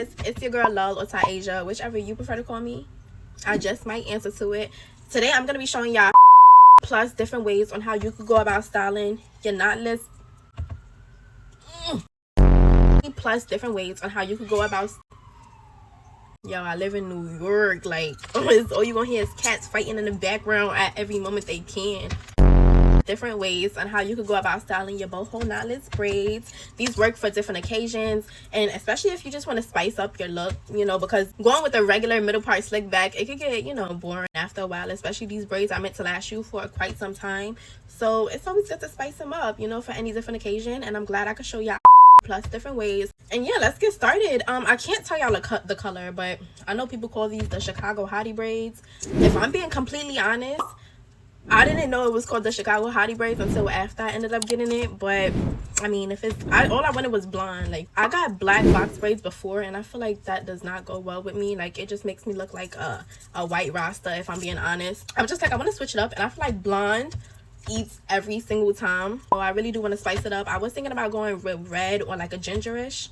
guys, it's your girl Lull or Asia, whichever you prefer to call me. I just might answer to it. Today I'm gonna be showing y'all plus different ways on how you could go about styling your knotless plus different ways on how you could go about. Yo, I live in New York, like all you gonna hear is cats fighting in the background at every moment they can. Different ways on how you could go about styling your boho knotless braids. These work for different occasions, and especially if you just want to spice up your look, you know, because going with a regular middle part slick back, it could get, you know, boring after a while. Especially these braids are meant to last you for quite some time, so it's always good to spice them up, you know, for any different occasion. And I'm glad I could show y'all plus different ways. And yeah, let's get started. I can't tell y'all the color, but I know people call these the Chicago hottie braids. If I'm being completely honest, I didn't know it was called the Chicago hottie braids until after I ended up getting it. But I mean, if it's all I wanted was blonde. Like, I got black box braids before, and I feel like that does not go well with me. Like, it just makes me look like a white rasta, if I'm being honest. I'm just like, I want to switch it up, and I feel like blonde eats every single time. So I really do want to spice it up. I was thinking about going with red or like a gingerish,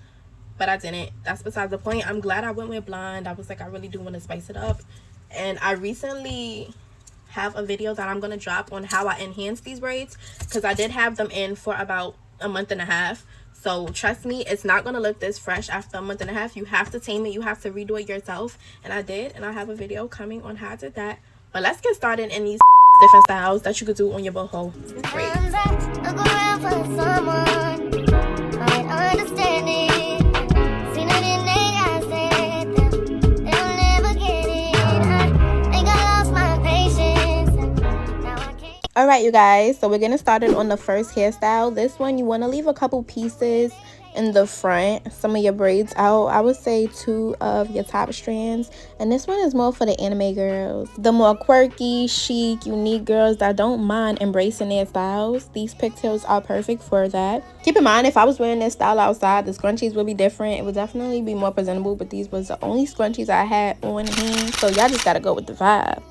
but I didn't. That's besides the point. I'm glad I went with blonde. I was like, I really do want to spice it up. And I recently have a video that I'm gonna drop on how I enhance these braids, because I did have them in for about a month and a half. So trust me, it's not gonna look this fresh after a month and a half. You have to tame it, you have to redo it yourself, and I did, and I have a video coming on how I did that. But let's get started in these different styles that you could do on your boho braids. Alright, you guys, so we're getting started on the first hairstyle. This one, you want to leave a couple pieces in the front, some of your braids out. I would say 2 of your top strands, and this one is more for the anime girls, the more quirky, chic, unique girls that don't mind embracing their styles. These pigtails are perfect for that. Keep in mind, if I was wearing this style outside, the scrunchies would be different. It would definitely be more presentable, but these was the only scrunchies I had on hand, so y'all just gotta go with the vibe.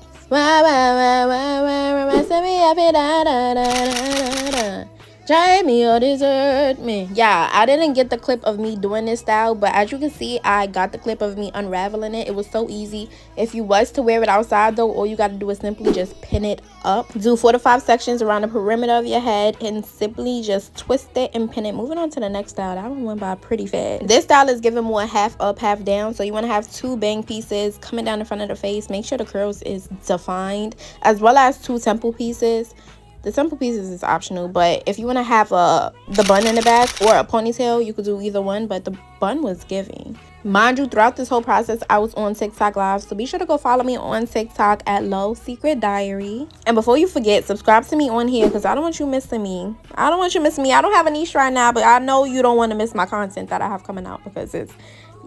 Try me or desert me. Yeah, I didn't get the clip of me doing this style, but as you can see, I got the clip of me unraveling it. It was so easy. If you was to wear it outside though, all you got to do is simply just pin it up. Do 4 to 5 sections around the perimeter of your head and simply just twist it and pin it. Moving on to the next style. That one went by pretty fast. This style is giving more half up, half down. So you want to have 2 bang pieces coming down the front of the face. Make sure the curls is defined, as well as 2 temple pieces. The temple pieces is optional, but if you want to have the bun in the back or a ponytail, you could do either one, but the bun was giving. Mind you, throughout this whole process, I was on TikTok live, so be sure to go follow me on TikTok at Low Secret Diary. And before you forget, subscribe to me on here, because I don't want you missing me. I don't want you missing me. I don't have a niche right now, but I know you don't want to miss my content that I have coming out, because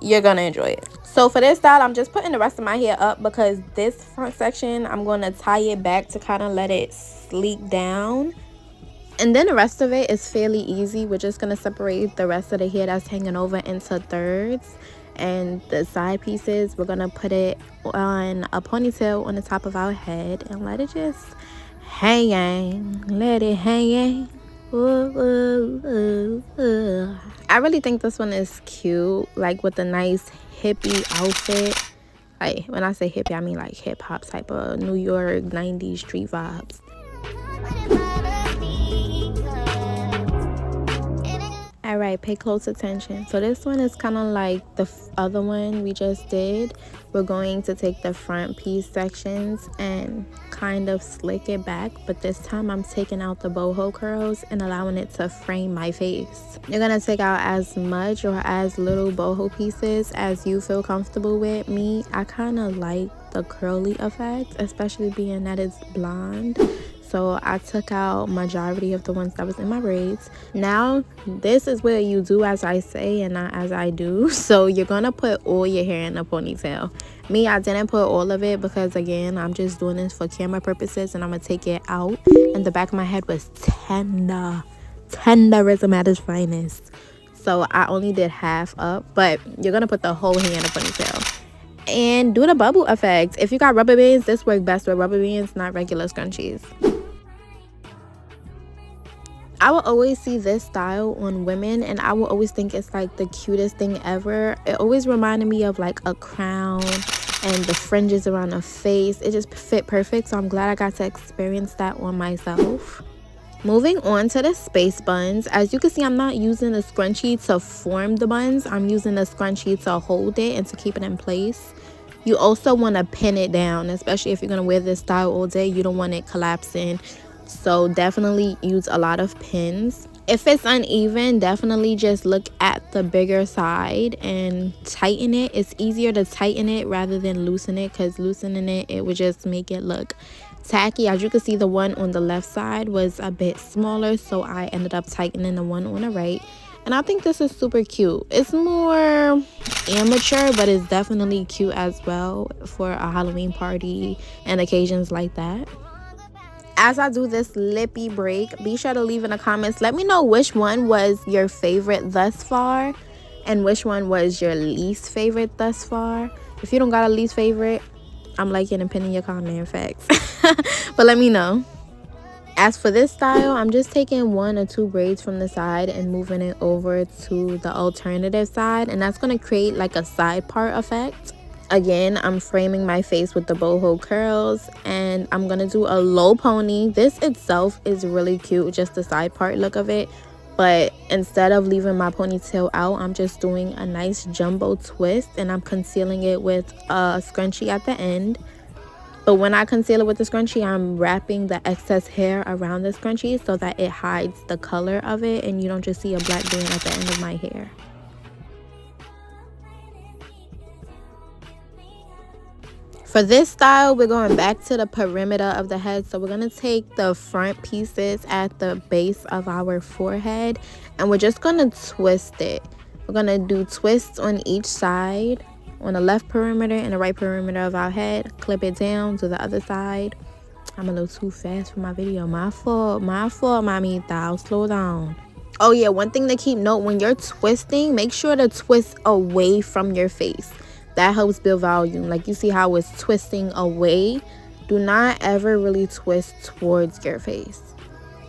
you're gonna enjoy it. So for this style, I'm just putting the rest of my hair up, because this front section, I'm gonna tie it back to kind of let it sleek down, and then the rest of it is fairly easy. We're just gonna separate the rest of the hair that's hanging over into thirds, and the side pieces, we're gonna put it on a ponytail on the top of our head and let it just hang, let it hang. I really think this one is cute, like with a nice hippie outfit. Like, when I say hippie, I mean like hip hop type of New York 90s street vibes. All right, pay close attention. So this one is kind of like the other one we just did. We're going to take the front piece sections and kind of slick it back, but this time I'm taking out the boho curls and allowing it to frame my face. You're gonna take out as much or as little boho pieces as you feel comfortable with. Me, I kind of like the curly effect, especially being that it's blonde. So I took out majority of the ones that was in my braids. Now this is where you do as I say and not as I do. So you're gonna put all your hair in a ponytail. Me, I didn't put all of it, because again, I'm just doing this for camera purposes, and I'm gonna take it out. And the back of my head was tenderism at its finest. So I only did half up, but you're gonna put the whole hair in a ponytail. And do the bubble effect. If you got rubber bands, this works best with rubber bands, not regular scrunchies. I will always see this style on women, and I will always think it's like the cutest thing ever. It always reminded me of like a crown and the fringes around the face. It just fit perfect, so I'm glad I got to experience that on myself. Moving on to the space buns. As you can see, I'm not using the scrunchie to form the buns. I'm using the scrunchie to hold it and to keep it in place. You also want to pin it down, especially if you're going to wear this style all day. You don't want it collapsing. So definitely use a lot of pins. If it's uneven, definitely just look at the bigger side and tighten it. It's easier to tighten it rather than loosen it, because loosening it would just make it look tacky. As you can see, the one on the left side was a bit smaller, so I ended up tightening the one on the right. And I think this is super cute. It's more amateur, but it's definitely cute as well for a Halloween party and occasions like that. As I do this lippy break, be sure to leave in the comments. Let me know which one was your favorite thus far and which one was your least favorite thus far. If you don't got a least favorite, I'm liking and pinning your comment, facts. But let me know. As for this style, I'm just taking 1 or 2 braids from the side and moving it over to the alternative side, and that's going to create like a side part effect. Again, I'm framing my face with the boho curls, and I'm going to do a low pony. This itself is really cute, just the side part look of it. But instead of leaving my ponytail out, I'm just doing a nice jumbo twist, and I'm concealing it with a scrunchie at the end. But when I conceal it with the scrunchie, I'm wrapping the excess hair around the scrunchie so that it hides the color of it and you don't just see a black band at the end of my hair. For this style, we're going back to the perimeter of the head. So we're going to take the front pieces at the base of our forehead and we're just going to twist it. We're going to do twists on each side, on the left perimeter and the right perimeter of our head. Clip it down to the other side. I'm a little too fast for my video. My fault, mamita. I'll slow down. Oh yeah, one thing to keep note, when you're twisting, make sure to twist away from your face. That helps build volume. Like you see how it's twisting away. Do not ever really twist towards your face.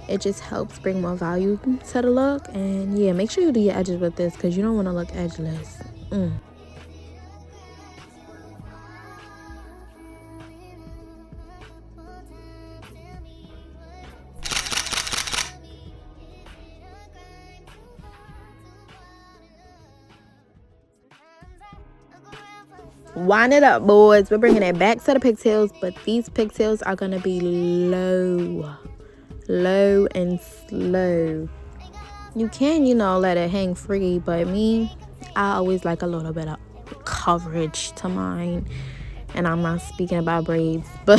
It just helps bring more volume to the look. And yeah, make sure you do your edges with this because you don't want to look edgeless. Wind it up, boys. We're bringing it back to the pigtails, but these pigtails are gonna be low and slow. You can, let it hang free, but me, I always like a little bit of coverage to mine. And I'm not speaking about braids, but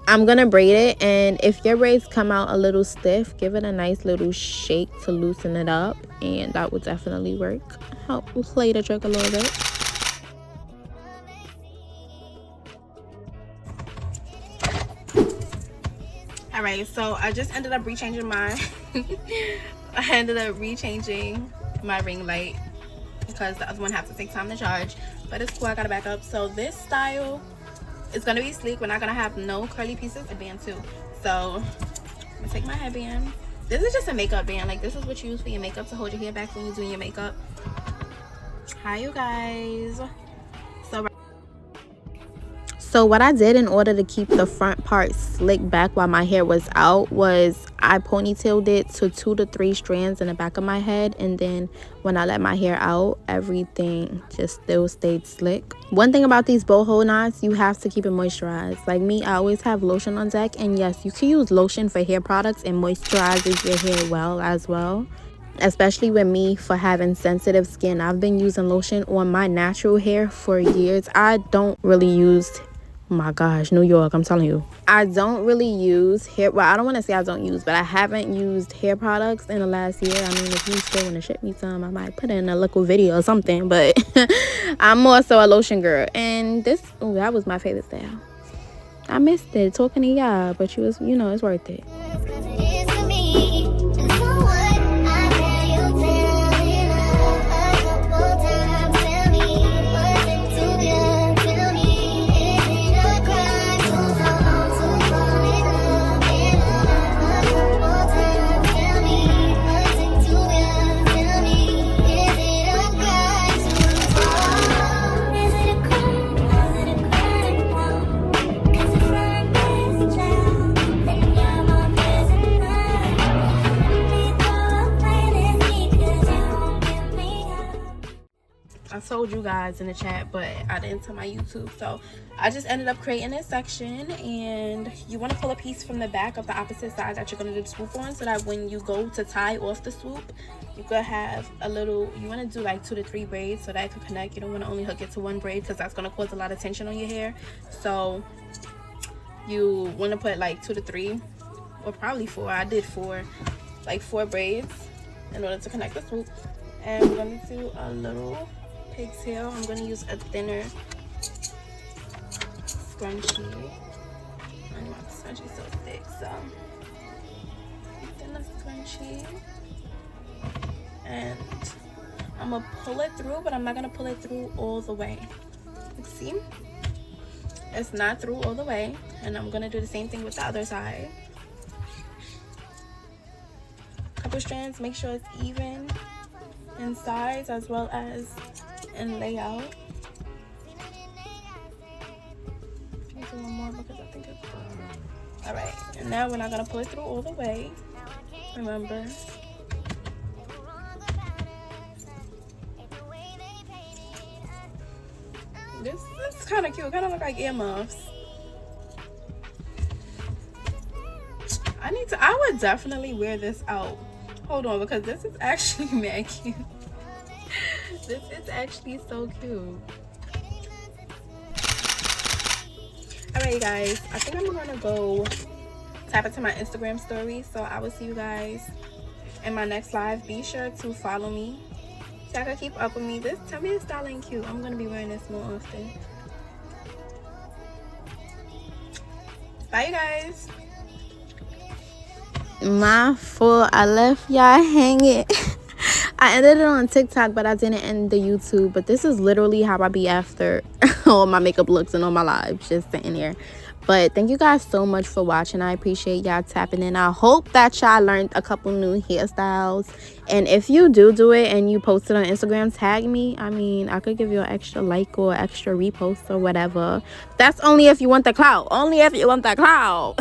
I'm gonna braid it. And if your braids come out a little stiff, give it a nice little shake to loosen it up, and that would definitely work. Help play the trick a little bit. Alright, so I just ended up rechanging my my ring light because the other one has to take time to charge, but it's cool. I gotta back up. So this style is gonna be sleek. We're not gonna have no curly pieces. Headband too. So I'm gonna take my headband. This is just a makeup band. Like, this is what you use for your makeup to hold your hair back when you're doing your makeup. Hi you guys. So what I did in order to keep the front part slick back while my hair was out was I ponytailed it to 2 to 3 strands in the back of my head, and then when I let my hair out, everything just still stayed slick. One thing about these boho knots, you have to keep it moisturized. Like me, I always have lotion on deck, and yes, you can use lotion for hair products and moisturizes your hair well as well. Especially with me, for having sensitive skin, I've been using lotion on my natural hair for years. I don't really use, my gosh, New York, I'm telling you, I don't really use hair, well, I don't want to say I don't use, but I haven't used hair products in the last year. I mean, if you still want to ship me some, I might put in a little video or something, but I'm more so a lotion girl. And this, oh, that was my favorite style. I missed it talking to y'all, but you was, it's worth it. told you guys in the chat, but I didn't tell my YouTube. So I just ended up creating this section, and you want to pull a piece from the back of the opposite side that you're going to do the swoop on, so that when you go to tie off the swoop, you could have a little, you want to do like 2 to 3 braids so that it could connect. You don't want to only hook it to one braid, because that's going to cause a lot of tension on your hair. So you want to put like 2 to 3, or probably 4. I did 4, like 4 braids in order to connect the swoop. And we're going to do a little pigtail. I'm going to use a thinner scrunchie. I don't want the scrunchie so thick, so thinner scrunchie. And I'm going to pull it through, but I'm not going to pull it through all the way. See? It's not through all the way. And I'm going to do the same thing with the other side. Couple strands, make sure it's even in size as well as in layout. I'll do one more because I think it's good. Alright, and now we're not going to pull it through all the way. Remember. This is kind of cute. Kind of look like earmuffs. I would definitely wear this out. Hold on, because this is actually mad cute. This is actually so cute. Alright, you guys. I think I'm going to go tap into my Instagram story. So I will see you guys in my next live. Be sure to follow me so I can keep up with me. Tell me this style ain't cute. I'm going to be wearing this more often. Bye, you guys. My fault, I left y'all hanging. I ended it on TikTok, but I didn't end the YouTube. But this is literally how I be after all my makeup looks and all my lives, just sitting here. But thank you guys so much for watching. I appreciate y'all tapping in. I hope that y'all learned a couple new hairstyles. And if you do it and you post it on Instagram, tag me. I mean, I could give you an extra like or extra repost or whatever. That's only if you want the clout. Only if you want the clout.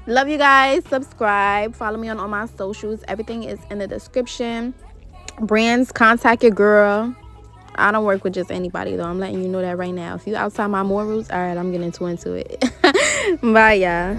Love you guys. Subscribe. Follow me on all my socials. Everything is in the description. Brands, contact your girl. I don't work with just anybody, though. I'm letting you know that right now. If you outside my morals, all right, I'm getting into it. Bye, y'all.